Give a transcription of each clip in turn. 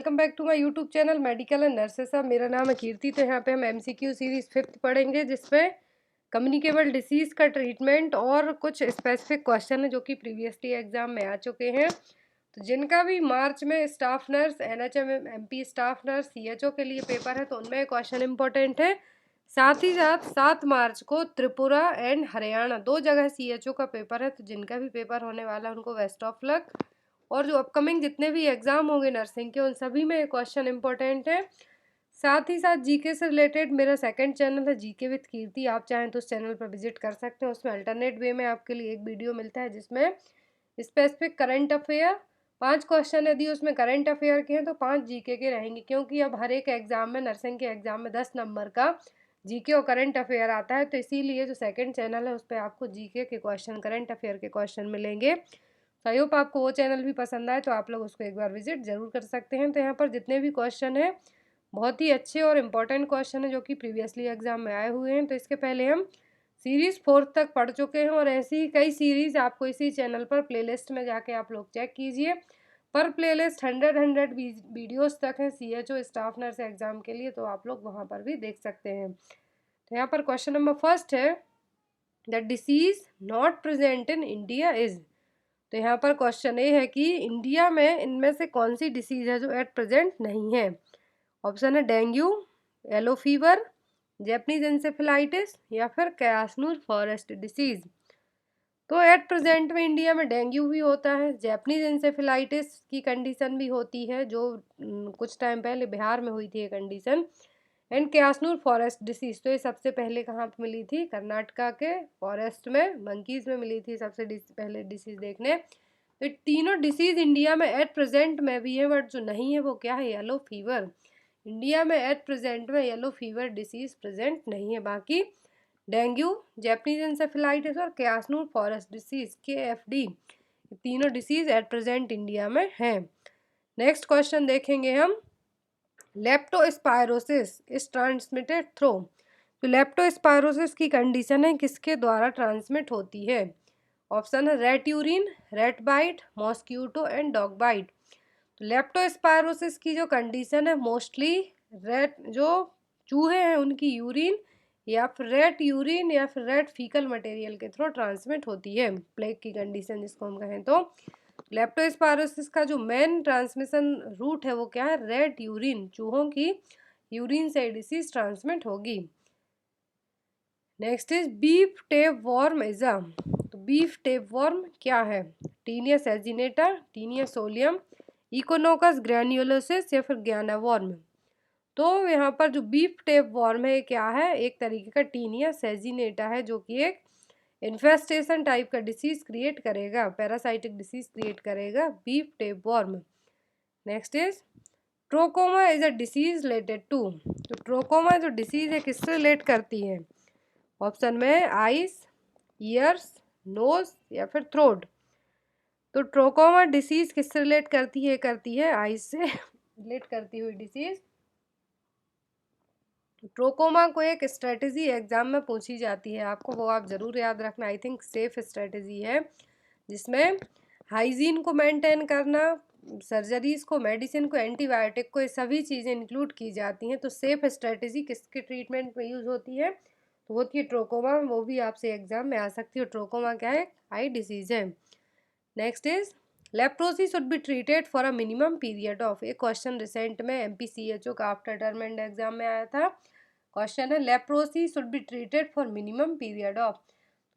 Welcome back to my YouTube channel medical and nurses. साहब मेरा नाम है कीर्ति। तो यहाँ पे हम एमसीक्यू सीरीज 5th पढ़ेंगे, जिसमें कम्युनिकेबल डिसीज़ का ट्रीटमेंट और कुछ स्पेसिफिक क्वेश्चन है जो कि प्रीवियसली एग्जाम में आ चुके हैं। तो जिनका भी मार्च में staff nurse, NHM MP staff nurse, CHO के लिए पेपर है तो उनमें क्वेश्चन इंपॉर्टेंट है। साथ ही साथ 7 मार्च को त्रिपुरा एंड हरियाणा 2 जगह सीएचओ का पेपर है, तो जिनका भी पेपर होने वाला है उनको बेस्ट ऑफ लक। और जो अपकमिंग जितने भी एग्जाम होंगे नर्सिंग के, उन सभी में क्वेश्चन इंपॉर्टेंट है। साथ ही साथ जीके से रिलेटेड मेरा सेकंड चैनल है जीके विद कीर्ति, आप चाहें तो उस चैनल पर विजिट कर सकते हैं। उसमें अल्टरनेट वे में आपके लिए एक वीडियो मिलता है जिसमें स्पेसिफिक करंट अफेयर 5 क्वेश्चन यदि उसमें करंट अफेयर के हैं तो 5 जीके के रहेंगे, क्योंकि अब हर एक एग्जाम में, नर्सिंग के एग्जाम में 10 नंबर का जीके और करंट अफेयर आता है। तो इसीलिए जो सेकंड चैनल है उस पर आपको जीके के क्वेश्चन, करंट अफेयर के क्वेश्चन मिलेंगे। तो आई होप आपको वो चैनल भी पसंद आए, तो आप लोग उसको एक बार विजिट जरूर कर सकते हैं। तो यहाँ पर जितने भी क्वेश्चन हैं बहुत ही अच्छे और इम्पोर्टेंट क्वेश्चन है जो कि प्रीवियसली एग्जाम में आए हुए हैं। तो इसके पहले हम सीरीज़ 4 तक पढ़ चुके हैं और ऐसी ही कई सीरीज़ आपको इसी चैनल पर प्लेलिस्ट में जाके आप लोग चेक कीजिए। पर प्लेलिस्ट 100 वीडियोस तक है सीएचओ स्टाफ नर्स एग्जाम के लिए, तो आप लोग वहाँ पर भी देख सकते हैं। तो यहाँ पर क्वेश्चन नंबर फर्स्ट है, the disease not present in India is. तो यहाँ पर क्वेश्चन ये है कि इंडिया में इनमें से कौन सी डिसीज है जो एट प्रेजेंट नहीं है। ऑप्शन है dengue, yellow fever, Japanese encephalitis या फिर कैसनूर फॉरेस्ट डिसीज। तो एट प्रेजेंट में इंडिया में डेंगू भी होता है, जैपनीज इंसेफेलाइटिस की कंडीशन भी होती है जो कुछ टाइम पहले बिहार में हुई थी ये कंडीशन, एंड कैसनूर फॉरेस्ट डिसीज। तो ये सबसे पहले कहाँ पे मिली थी? कर्नाटका के फॉरेस्ट में, मंकीज में मिली थी सबसे पहले डिसीज देखने। तो तीनों डिसीज इंडिया में एट प्रेजेंट में भी है, बट जो नहीं है वो क्या है? Yellow fever. इंडिया में एट प्रेजेंट में येलो फीवर डिसीज प्रेजेंट नहीं है। बाकी डेंगू, जैपनीज इंसेफेलाइटिस और कैसनूर फॉरेस्ट डिसीज KFD, तीनों डिसीज एट प्रेजेंट इंडिया में हैं। नेक्स्ट क्वेश्चन देखेंगे हम, लेप्टोस्पायरोसिस इज ट्रांसमिटेड थ्रू। तो लेप्टोस्पायरोसिस की कंडीशन है किसके द्वारा ट्रांसमिट होती है? ऑप्शन है rat urine, rat bite, mosquito and dog bite. तो लेप्टोस्पायरोसिस की जो कंडीशन है मोस्टली रेट, जो चूहे हैं उनकी यूरिन या फिर रेट यूरिन या फिर रेट फीकल मटेरियल के थ्रू ट्रांसमिट होती है। प्लेग की कंडीशन जिसको हम कहें, तो लेप्टोस्पायरोसिस का जो मेन ट्रांसमिशन रूट है वो क्या है? रेट यूरिन, चूहों की यूरिन से डिसीज ट्रांसमिट होगी। Next is beef tape worm is a. तो बीफ टेप वॉर्म क्या है? टीनिया सेजिनेटा, टीनिया सोलियम, इकोनोकस ग्रैन्युलोसिस या फिर ग्याना वॉर्म। तो यहाँ पर जो बीफ टेप वॉर्म है क्या है? एक तरीके का टीनिया सेजिनेटा है जो कि एक इन्फेस्टेशन टाइप का डिसीज क्रिएट करेगा, पैरासाइटिक डिसीज क्रिएट करेगा beef tapeworm. Next is trachoma is a disease related to. तो ट्रोकोमा जो डिसीज है किससे रिलेट करती है? ऑप्शन में आइस, ईयर्स, नोज या फिर थ्रोट। तो ट्रोकोमा डिसीज किससे रिलेट करती है? करती है आइस से रिलेट करती हुई डिसीज। ट्रोकोमा को एक स्ट्रेटजी एग्जाम में पूछी जाती है, आपको वो आप जरूर याद रखना। आई थिंक सेफ स्ट्रेटजी है जिसमें हाइजीन को मेंटेन करना, सर्जरीज को, मेडिसिन को, एंटीबायोटिक को, ये सभी चीज़ें इंक्लूड की जाती हैं। तो सेफ स्ट्रेटजी किसके ट्रीटमेंट में यूज होती है? तो होती है ट्रोकोमा। वो भी आपसे एग्जाम में आ सकती है। ट्रोकोमा क्या है? आई डिसीज है। Next is leprosy should be treated for a minimum period of. एक क्वेश्चन रिसेंट में MPCHO का आफ्टर टर्म एंड एग्जाम में आया था। क्वेश्चन है leprosy should be treated for minimum period of.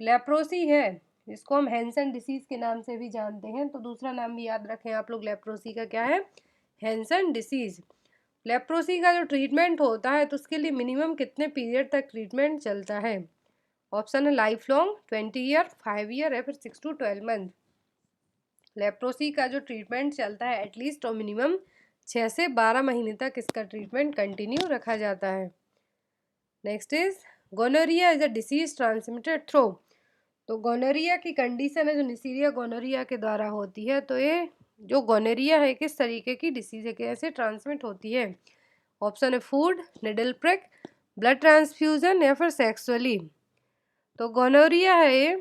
Leprosy है जिसको हम हैंसन डिसीज के नाम से भी जानते हैं, तो दूसरा नाम भी याद रखें आप लोग, लेप्रोसी का क्या है? Hansen disease. लेप्रोसी का जो ट्रीटमेंट होता है तो उसके लिए मिनिमम कितने पीरियड तक ट्रीटमेंट चलता है? ऑप्शन है लाइफ लॉन्ग, 20 ईयर, 5 ईयर या फिर 6 to 12 मंथ। लेप्रोसी का जो ट्रीटमेंट चलता है एटलीस्ट और मिनिमम 6 से 12 महीने तक इसका ट्रीटमेंट कंटिन्यू रखा जाता है। Next is gonorrhoea is a disease transmitted through. तो गोनोरिया की कंडीशन है जो निसीरिया गोनोरिया के द्वारा होती है। तो ये जो गोनोरिया है किस तरीके की डिसीज है, कैसे ट्रांसमिट होती है? ऑप्शन है food, needle prick, blood transfusion या फिर सेक्सुअली। तो गोनोरिया है ये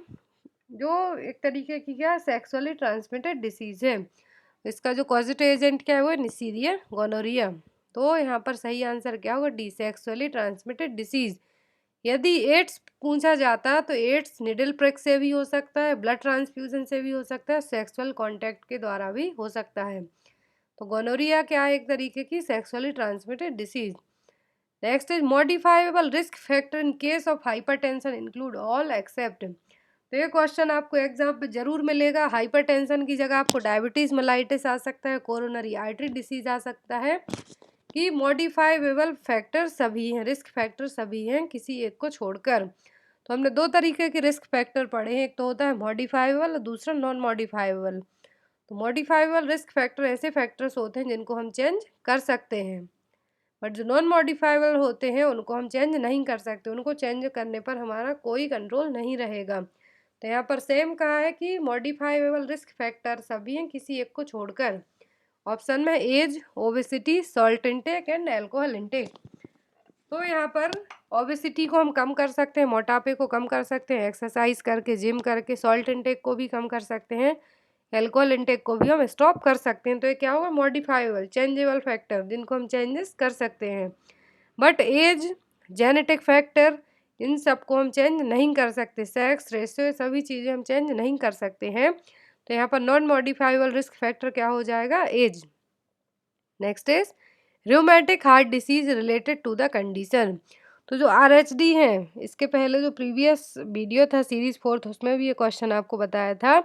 जो एक तरीके की क्या सेक्सुअली ट्रांसमिटेड डिसीज है। इसका जो कॉजेटिव एजेंट क्या है वो निसीरिया गोनोरिया। तो यहाँ पर सही आंसर क्या होगा, डी, सेक्सुअली ट्रांसमिटेड डिसीज। यदि एड्स पूछा जाता तो एड्स निडल प्रिक से भी हो सकता है, ब्लड ट्रांसफ्यूजन से भी हो सकता है, सेक्सुअल कांटेक्ट के द्वारा भी हो सकता है। तो गोनोरिया क्या है, एक तरीके की sexually transmitted disease. Next is modifiable risk factor in case of hypertension include all except. तो ये क्वेश्चन आपको एग्जाम पे जरूर मिलेगा। हाइपरटेंशन की जगह आपको डायबिटीज मेलाइटिस आ सकता है, कोरोनरी आर्टरी डिसीज आ सकता है, कि मॉडिफाइबल फैक्टर सभी हैं, रिस्क फैक्टर सभी हैं किसी एक को छोड़कर। तो हमने दो तरीके के रिस्क फैक्टर पढ़े हैं, एक तो होता है मॉडिफाइबल और दूसरा नॉन मॉडिफाइबल। तो मॉडिफाइबल रिस्क फैक्टर ऐसे फैक्टर्स होते हैं जिनको हम चेंज कर सकते हैं, बट जो नॉन मॉडिफाइबल होते हैं उनको हम चेंज नहीं कर सकते, उनको चेंज करने पर हमारा कोई कंट्रोल नहीं रहेगा। तो यहाँ पर सेम कहा है कि मॉडिफाइबल रिस्क फैक्टर सभी हैं किसी एक को छोड़कर। ऑप्शन में age, obesity, salt intake and alcohol intake. तो यहाँ पर ओबेसिटी को हम कम कर सकते हैं, मोटापे को कम कर सकते हैं एक्सरसाइज करके, जिम करके, सॉल्ट इंटेक को भी कम कर सकते हैं, अल्कोहल इंटेक को भी हम स्टॉप कर सकते हैं। तो ये क्या होगा, मॉडिफाइबल चेंजेबल फैक्टर जिनको हम चेंजेस कर सकते हैं। बट एज, जेनेटिक फैक्टर, इन सबको हम चेंज नहीं कर सकते, सेक्स रेशियो, सभी चीज़ें हम चेंज नहीं कर सकते हैं। तो यहाँ पर नॉन मॉडिफाइबल रिस्क फैक्टर क्या हो जाएगा, age. Next is rheumatic heart disease related to the condition. तो जो आरएचडी है, इसके पहले जो प्रीवियस वीडियो था सीरीज 4 उसमें भी ये क्वेश्चन आपको बताया था।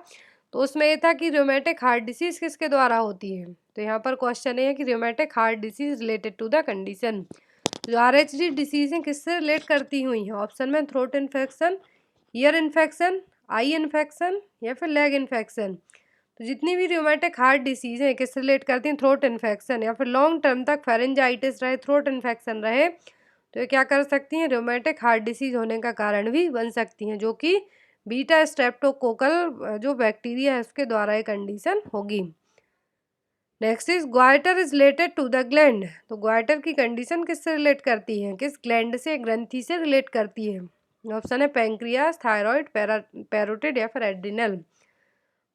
तो उसमें ये था कि रूमेटिक हार्ट डिसीज किसके द्वारा होती है। तो यहाँ पर क्वेश्चन ये है कि rheumatic heart disease related to the condition. जो आरएचडी डिसीज है किससे रिलेट करती हुई है। ऑप्शन में throat infection, ear infection, eye infection या फिर लेग इन्फेक्शन। तो जितनी भी रूमेटिक हार्ट डिसीज है किससे रिलेट करती हैं, थ्रोट इन्फेक्शन, या फिर लॉन्ग टर्म तक फेरेंजाइटिस रहे, थ्रोट इन्फेक्शन रहे, तो ये क्या कर सकती हैं, रूमेटिक हार्ट डिसीज होने का कारण भी बन सकती हैं, जो कि बीटा स्ट्रेप्टोकोकल जो बैक्टीरिया है उसके द्वारा ये कंडीशन होगी। Next is goitre is related to the gland. तो ग्वाइटर की कंडीशन किससे रिलेट करती है, किस ग्लैंड से, ग्रंथि से रिलेट करती है। ऑप्शन है पैंक्रियास, थायराइड, पैरोटिड या फिर एड्रिनल।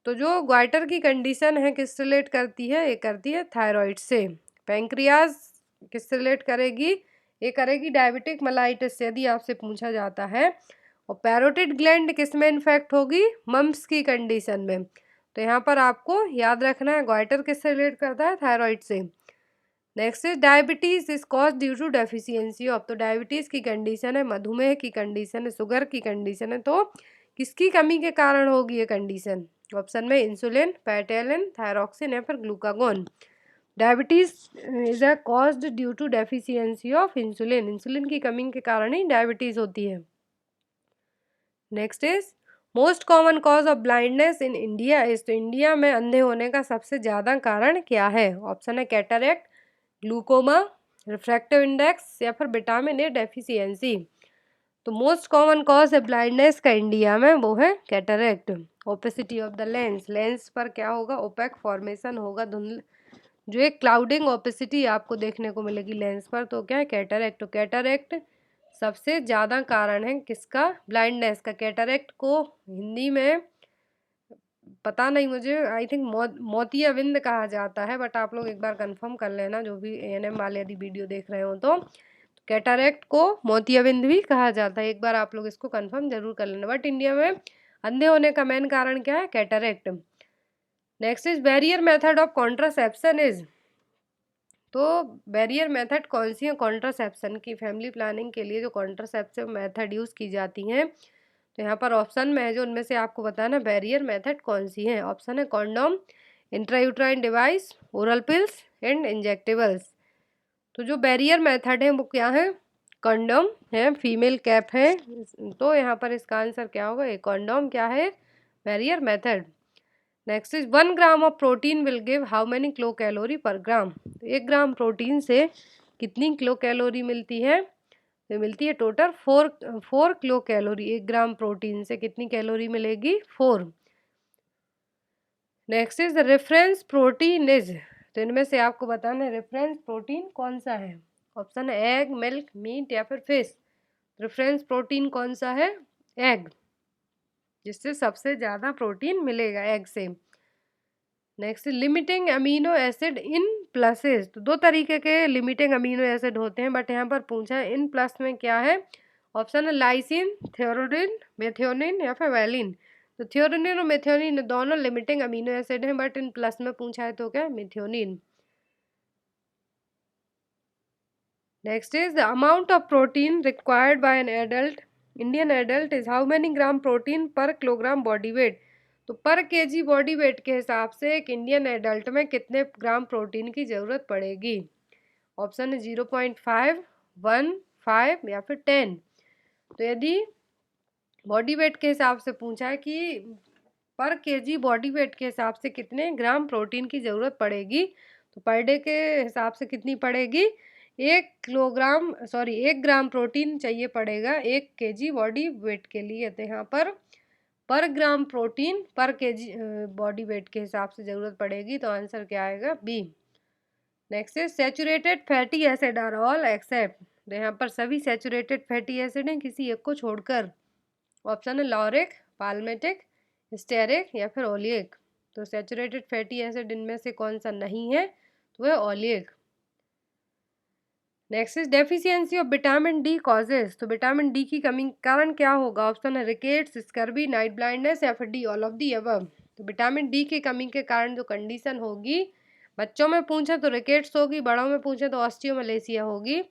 तो जो ग्वाइटर की कंडीशन है किस रिलेट करती है, ये करती है थायराइड से। पैंक्रियाज किस रिलेट करेगी, ये करेगी डायबिटिक मेलाइटिस से यदि आपसे पूछा जाता है। और पैरोटिड ग्लैंड किस में इन्फेक्ट होगी, मम्प्स की कंडीशन में। तो यहाँ पर आपको याद रखना है ग्वाइटर किससे रिलेट करता है, थायराइड से। Next is diabetes is cause due to deficiency of. तो डायबिटीज की कंडीशन है, मधुमेह की कंडीशन है, शुगर की कंडीशन है, तो किसकी कमी के कारण होगी ये कंडीशन। ऑप्शन में इंसुलिन, पैटेलिन, थायरॉक्सिन या फिर glucagon. Diabetes is a caused due to deficiency of insulin, insulin की कमी के कारण ही डायबिटीज होती है। Next is most common cause of blindness in India is. तो इंडिया में अंधे होने का सबसे ज़्यादा कारण क्या है। ऑप्शन है कैटरेक्ट, ग्लूकोमा, रिफ्रैक्टिव इंडेक्स या फिर विटामिन ए डेफिशिएंसी। तो मोस्ट कॉमन कॉज है ब्लाइंडनेस का इंडिया में वो है cataract. Opacity of the lens, lens पर क्या होगा, ओपेक फॉर्मेशन होगा, धुंधल, जो एक क्लाउडिंग ओपेसिटी आपको देखने को मिलेगी लेंस पर, तो क्या है, कैटरेक्ट। तो कैटरेक्ट सबसे ज़्यादा कारण है किसका, ब्लाइंडनेस का। कैटरेक्ट को हिंदी में पता नहीं मुझे, आई थिंक मोतियाबिंद कहा जाता है, बट आप लोग एक बार कंफर्म कर लेना जो भी एएनएम वाले यदि वीडियो देख रहे हो तो। कैटरेक्ट को मोतियाबिंद भी कहा जाता है, एक बार आप लोग इसको कंफर्म जरूर कर लेना। बट इंडिया में अंधे होने का मेन कारण क्या है, cataract. Next is barrier method of contraception is. तो बैरियर मेथड कौन सी है कॉन्ट्रासेप्शन की, फैमिली प्लानिंग के लिए जो कॉन्ट्रासेप्टिव मेथड यूज़ की जाती हैं। तो यहाँ पर ऑप्शन में है जो उनमें से आपको बताना बैरियर मेथड कौन सी है। ऑप्शन है condom, intrauterine device, oral pills and injectables. तो जो बैरियर मेथड है वो क्या है, कंडोम है, फीमेल कैप है। तो यहाँ पर इसका आंसर क्या होगा, एक कंडोम क्या है, barrier method. Next is 1 gram of protein will give how many kilo calorie पर ग्राम। 1 ग्राम प्रोटीन से कितनी किलो कैलोरी मिलती है, तो मिलती है total 4 kilo calorie. 1 gram protein से कितनी कैलोरी मिलेगी, 4। Next is reference protein is. तो इनमें से आपको बताना है रेफरेंस प्रोटीन कौन सा है। ऑप्शन है एग, मिल्क, मीट या फिर फिश। रेफरेंस प्रोटीन कौन सा है, एग, जिससे सबसे ज़्यादा प्रोटीन मिलेगा एग से। Next limiting amino acid in pluses, तो दो तरीके के लिमिटिंग अमीनो एसिड होते हैं, बट यहाँ पर पूछा है इन प्लस में क्या है। ऑप्शन है लाइसिन, थ्योरोडिन, मेथियोनिन या फिर वैलिन। तो थ्योरोनिन और मेथियोनिन दोनों लिमिटिंग अमीनो एसिड हैं, बट इन प्लस में पूछा है तो क्या, methionine. Next is the amount of protein required by an adult, Indian adult is how many gram protein पर किलोग्राम बॉडी वेट। तो पर केजी बॉडी वेट के हिसाब से एक इंडियन एडल्ट में कितने ग्राम प्रोटीन की ज़रूरत पड़ेगी। ऑप्शन है 0.5, 1, 5 या फिर 10। तो यदि बॉडी वेट के हिसाब से पूछा है कि पर केजी बॉडी वेट के हिसाब से कितने ग्राम प्रोटीन की ज़रूरत पड़ेगी, तो पर डे के हिसाब से कितनी पड़ेगी, 1 ग्राम प्रोटीन चाहिए पड़ेगा 1 केजी बॉडी वेट के लिए। तो यहाँ पर gram protein per KG body weight के हिसाब से ज़रूरत पड़ेगी, तो आंसर क्या आएगा, बी। नेक्स्ट है saturated fatty acid are all except, तो यहाँ पर सभी सैचुरेटेड फैटी एसिड हैं किसी एक को छोड़कर। ऑप्शन है लॉरिक, पाल्मेटिक, स्टेरिक या फिर ओलियक। तो सैचुरेटेड फैटी एसिड इनमें से कौन सा नहीं है, तो वह ओलियक। Next is deficiency of vitamin D causes, तो विटामिन डी की कमी कारण क्या होगा। ऑप्शन है रिकेट्स, स्कर्वी, नाइट ब्लाइंडनेस या फिर D all of the above. तो विटामिन डी की कमी के कारण जो कंडीशन होगी, बच्चों में पूछे तो रिकेट्स होगी, बड़ों में पूछे तो ऑस्टियोमलेशिया होगी।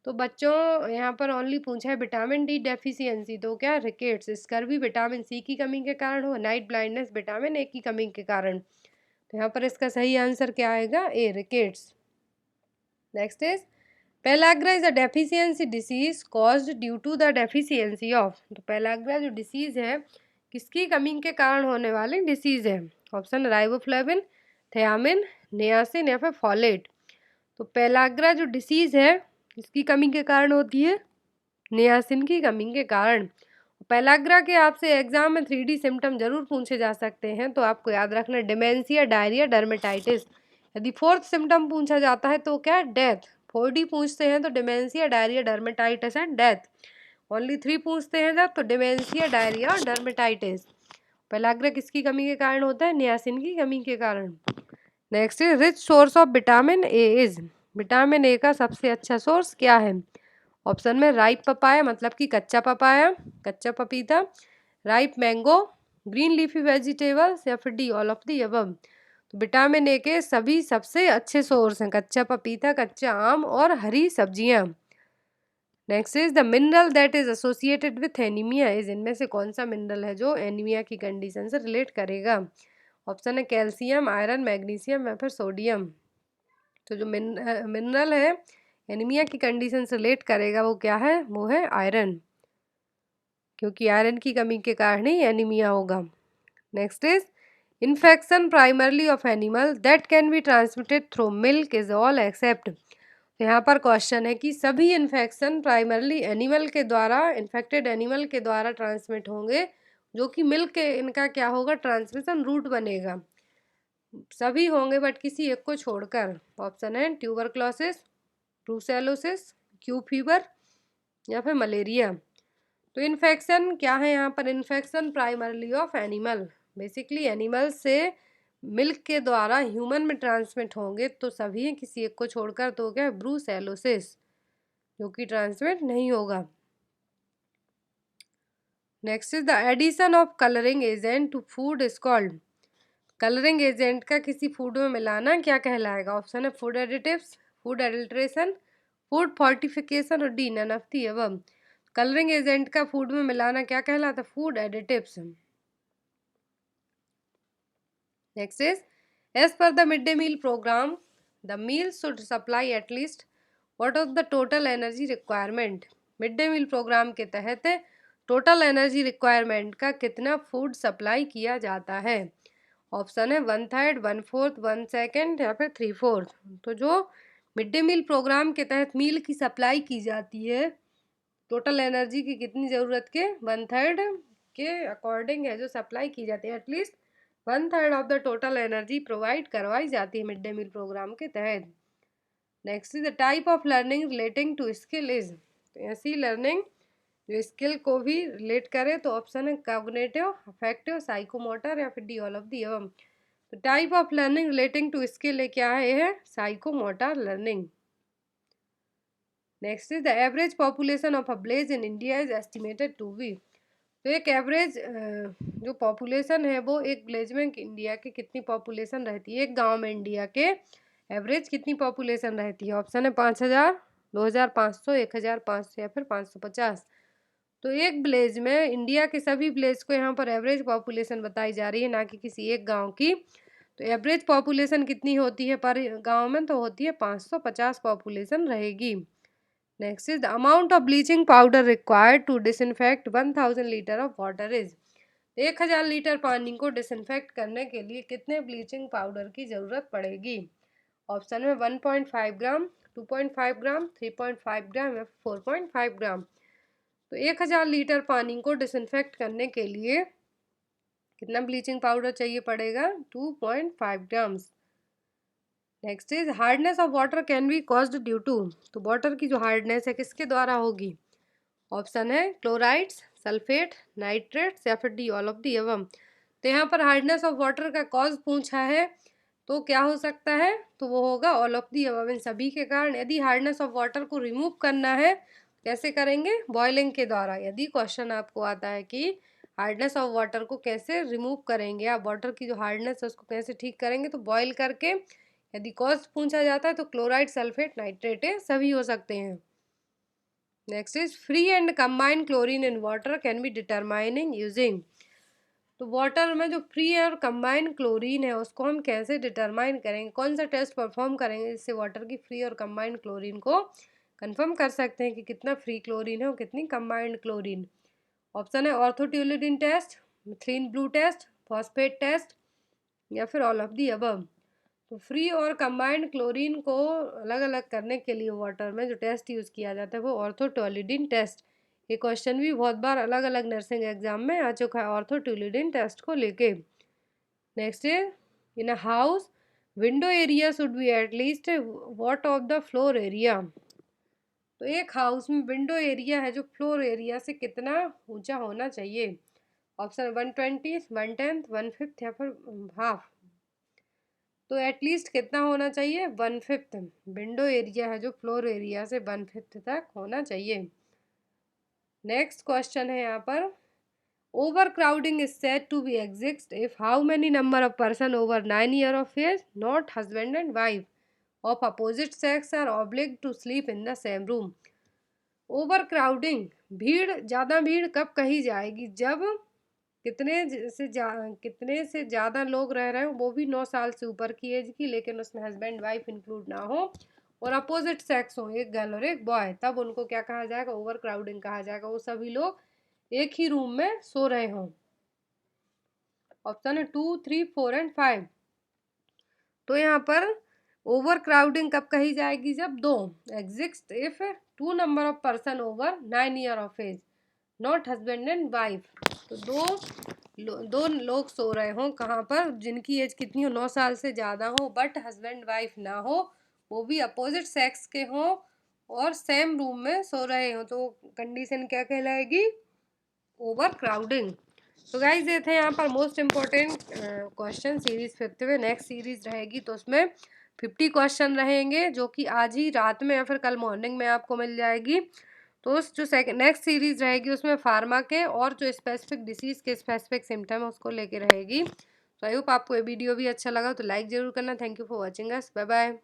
तो बच्चों यहाँ पर ओनली पूछा है विटामिन डी डेफिशिएंसी, तो क्या रिकेट्स। स्कर्वी विटामिन सी की कमी के कारण हो, नाइट ब्लाइंडनेस विटामिन ए की कमी के कारण। तो यहाँ पर इसका सही आंसर क्या आएगा, A, rickets. Next is pellagra is a deficiency disease caused due to the deficiency of, तो पेलाग्रा जो डिसीज है किसकी कमी के कारण होने वाली डिसीज है। ऑप्शन राइबोफ्लेविन, थियामिन, नियासिन या फिर फॉलेट। तो पेलाग्रा जो डिसीज है किसकी कमी के कारण होती है, नियासिन की कमी के कारण। पेलाग्रा के आपसे एग्जाम में 3D सिम्टम जरूर पूछे जा सकते हैं, तो आपको याद रखना डिमेंशिया, डायरिया, डर्मेटाइटिस। यदि फोर्थ सिम्टम पूछा जाता है तो क्या, डेथ। 4D पूछते हैं तो dementia, diarrhoea, dermatitis and death. Only 3 पूछते हैं जब, तो डिमेंशिया, डायरिया और डर्मेटाइटिस। पेलाग्रा किसकी कमी के कारण होता है, नियासिन की कमी के कारण। Next is rich source of vitamin A is, vitamin A का सबसे अच्छा सोर्स क्या है। ऑप्शन में राइप पपाया, मतलब कि कच्चा पपाया, कच्चा पपीता, ripe mango, green leafy vegetables या फिर D all of the above. तो विटामिन ए के सभी सबसे अच्छे सोर्स हैं कच्चा पपीता, कच्चा आम और हरी सब्जियां। Next is the mineral that is associated with anaemia is, इनमें से कौन सा मिनरल है जो एनीमिया की कंडीशन से रिलेट करेगा। ऑप्शन है कैल्शियम, आयरन, मैग्नीशियम या फिर सोडियम। तो जो मिनरल है एनीमिया की कंडीशन से रिलेट करेगा वो क्या है, वो है आयरन, क्योंकि आयरन की कमी के कारण ही एनीमिया होगा। Next is infection primarily of animal that can be transmitted through milk is all except. यहाँ पर क्वेश्चन है कि सभी इन्फेक्शन प्राइमरली एनिमल के द्वारा, इन्फेक्टेड एनिमल के द्वारा ट्रांसमिट होंगे, जो कि मिल्क के इनका क्या होगा, ट्रांसमिशन रूट बनेगा। सभी होंगे बट किसी एक को छोड़कर। ऑप्शन है ट्यूबरक्लोसिस, ब्रूसेलोसिस, क्यू फीवर या फिर मलेरिया। तो इन्फेक्शन क्या है यहाँ पर, infection primarily of animal, basically animal से मिल्क के द्वारा ह्यूमन में ट्रांसमिट होंगे, तो सभी हैं किसी एक को छोड़कर। तो क्या है, ब्रूसेलोसिस, जो कि ट्रांसमिट नहीं होगा। Next is the addition of colouring agent to food is called, colouring agent का किसी फूड में मिलाना क्या कहलाएगा। ऑप्शन है food additives, food adulteration, food fortification और D none of the above. Colouring agent का फूड में मिलाना क्या कहलाता है, food additives. Next is as per the mid day meal programme the meal should supply at least what of the total energy requirement. Mid day meal programme के तहत total energy requirement का कितना फूड सप्लाई किया जाता है। Option है 1/3, 1/4, 1/2 या फिर 3/4। तो जो मिड डे मील प्रोग्राम के तहत मील की सप्लाई की जाती है, टोटल एनर्जी की कितनी ज़रूरत के, 1/3 के अकॉर्डिंग है जो सप्लाई की जाती है। At least 1/3 of the total energy provide करवाई जाती है मिड डे मील प्रोग्राम के तहत। Next is the type of learning relating to skill is, तो ऐसी लर्निंग जो स्किल को भी रिलेट करे, तो ऑप्शन है कॉग्निटिव, अफेक्टिव, साइकोमोटर या फिर D all of the above. तो type of learning relating to skill है, क्या है, ये psychomotor learning. Next is the average population of a village in India is estimated to be. तो एक एवरेज जो पॉपुलेशन है वो एक विलेज में इंडिया की कितनी पॉपुलेशन रहती है, एक गांव में इंडिया के एवरेज कितनी पॉपुलेशन रहती है। ऑप्शन है 5,000, 2,500, 1,500 या फिर 550। तो एक विलेज में, इंडिया के सभी विलेज को यहाँ पर एवरेज पॉपुलेशन बताई जा रही है, ना कि किसी एक गांव की। तो एवरेज पॉपुलेशन कितनी होती है पर गांव में, तो होती है 550 पॉपुलेशन रहेगी। Next is the amount of bleaching powder required to disinfect 1,000 litre of water is. 1,000 litre पानी को डिसइंफेक्ट करने के लिए कितने ब्लीचिंग पाउडर की ज़रूरत पड़ेगी। ऑप्शन में 1.5 ग्राम, 2.5 ग्राम, 3.5 ग्राम या 4.5 ग्राम। तो 1,000 लीटर पानी को डिसइंफेक्ट करने के लिए कितना ब्लीचिंग पाउडर चाहिए पड़ेगा, 2.5 grams. Next is hardness of water can be caused due to. तो वाटर की जो हार्डनेस है किसके द्वारा होगी। ऑप्शन है क्लोराइड्स, सल्फेट, नाइट्रेट्स या फिर डी ऑल ऑफ दी एवम। तो यहाँ पर हार्डनेस ऑफ वाटर का कॉज पूछा है, तो क्या हो सकता है, तो वो होगा ऑल ऑफ दी एवम, इन सभी के कारण। यदि हार्डनेस ऑफ वाटर को रिमूव करना है, कैसे करेंगे, बॉइलिंग के द्वारा। यदि क्वेश्चन आपको आता है कि हार्डनेस ऑफ वाटर को कैसे रिमूव करेंगे, आप वाटर की जो हार्डनेस है उसको कैसे ठीक करेंगे, तो बॉयल करके। यदि कॉज पूछा जाता है तो क्लोराइड, सल्फेट, नाइट्रेट सभी हो सकते हैं। Next is free and combined chlorine in water can B determining using. तो वाटर में जो फ्री और कंबाइंड क्लोरीन है उसको हम कैसे डिटरमाइन करेंगे, कौन सा टेस्ट परफॉर्म करेंगे जिससे वाटर की फ्री और कंबाइंड क्लोरीन को कंफर्म कर सकते हैं कि कितना फ्री क्लोरीन है और कितनी कंबाइंड क्लोरीन। ऑप्शन है orthotolidine test, methylene blue test, phosphate test या फिर ऑल ऑफ दी अबव। तो फ्री और कंबाइंड क्लोरीन को अलग अलग करने के लिए वाटर में जो टेस्ट यूज़ किया जाता है वो ऑर्थोटोलिडिन टेस्ट। ये क्वेश्चन भी बहुत बार अलग अलग नर्सिंग एग्जाम में आ चुका है ऑर्थोटोलिडिन टेस्ट को लेके। Next is in a house window area should be at least what of the floor area. तो एक हाउस में विंडो एरिया है जो फ्लोर एरिया से कितना ऊंचा होना चाहिए। ऑप्शन 120, 110, 1/5 या फिर हाफ। तो एटलीस्ट कितना होना चाहिए, 1/5। विंडो एरिया है जो फ्लोर एरिया से 1/5 तक होना चाहिए। नेक्स्ट क्वेश्चन है यहाँ पर, overcrowding is said to be exist if how many number of person over 9 year of age not husband and wife of opposite sex are obliged to sleep in the same room. Overcrowding, भीड़, ज़्यादा भीड़ कब कही जाएगी, जब कितने से ज़्यादा लोग रह रहे हो, वो भी 9 साल से ऊपर की एज की, लेकिन उसमें हस्बैंड वाइफ इंक्लूड ना हो और अपोजिट सेक्स हो, एक गर्ल और एक बॉय, तब उनको क्या कहा जाएगा, ओवर क्राउडिंग कहा जाएगा। वो सभी लोग एक ही रूम में सो रहे हों। ऑप्शन है 2, 3, 4 एंड 5। तो यहाँ पर ओवर क्राउडिंग कब कही जाएगी, जब दो exist if 2 number of person over 9 year of age not husband and wife. तो दो लोग सो रहे हों, कहाँ पर, जिनकी एज कितनी हो, 9 साल से ज़्यादा हो, बट हस्बैंड वाइफ ना हो, वो भी अपोजिट सेक्स के हों और सेम रूम में सो रहे हों, तो कंडीशन क्या कहलाएगी, ओवर क्राउडिंग। तो गाइज ये थे यहाँ पर most important question series 5th में। नेक्स्ट सीरीज रहेगी तो उसमें 50 क्वेश्चन रहेंगे, जो कि आज ही रात में या फिर कल मॉर्निंग में आपको मिल जाएगी। तो उस जो नेक्स्ट सीरीज रहेगी उसमें फार्मा के और जो स्पेसिफिक डिसीज़ के स्पेसिफिक सिम्टम है उसको लेके रहेगी। तो आई होप आपको ये वीडियो भी अच्छा लगा, तो लाइक ज़रूर करना। Thank you for watching us, bye bye.